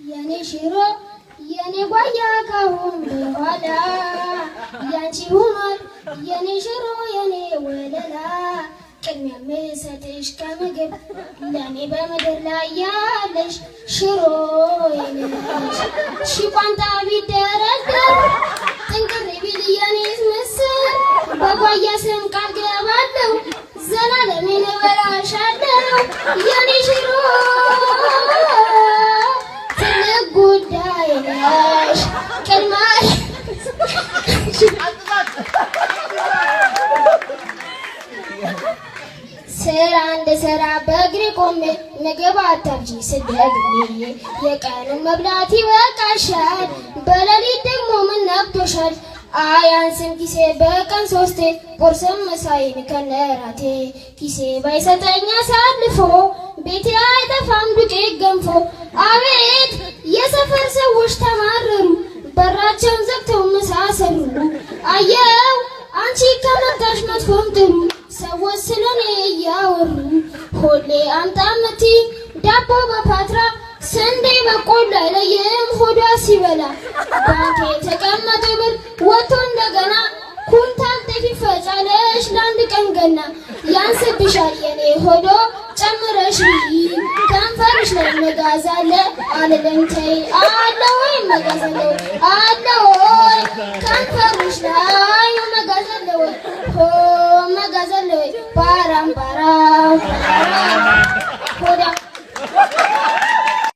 የኔ ሽሮ የኔ ጓያ ካሁን በኋላ ያንቺ ሆኗል የኔ ሽሮ የኔ ወለላ ቅድሚያ የምሰጥሽ ከምግብ ለኔ በምድር ላይ ያለሽ ሽሮ ነሽ ሺ ቋንጣ ቢደረደር ጥንቅር ቢል የኔስ ምስር በጓያ ስም ቃል ገባለሁ ዘላለሜን እበላሻለሁ የኔ ሽሮ ትልቅ ጉዳይ ነሽ ቅድማሽ ስራ እንድሰራ በእግሬ ቆሜ ምግብ አታብጂ ስደግሜ የቀኑን መብላት ይበቃሻል በሌሊት ደግሞ ምን ነክቶሻል አያንስም ኪሴ በቀን 3 ቁርስም ምሳዬን ከነራቴ ኪሴ ባይሰጠኝ አሳልፎ ቤቴ አይጠፋም ዱቄት ገንፎ አቤት የሰፈር ሰዎች ተማረሩ በራቸውን ዘግተው ምሳ ሰሩ አየው አንቺ ከመጣሽ መጥፎም ጥሩ ሰዎች ስለኔ እያወሩ ሁሌ አምጣ እምትይ ዳቦ በፓትራ ስንዴ በቆሎ አይለይም ሆዷ ሲበላ ባንኬ የተቀመጠ ብር ወጥቶ እንደገና ኩንታል ጤፍ ይፈጫለሽ ለአንድ ቀን ገና ያንስብሻል የኔ ሆዶ ጨምረሽ ከንፈርሽ ላይ መጋዝ አለ አልልም ተይ አለ ወይ መጋዝ አለ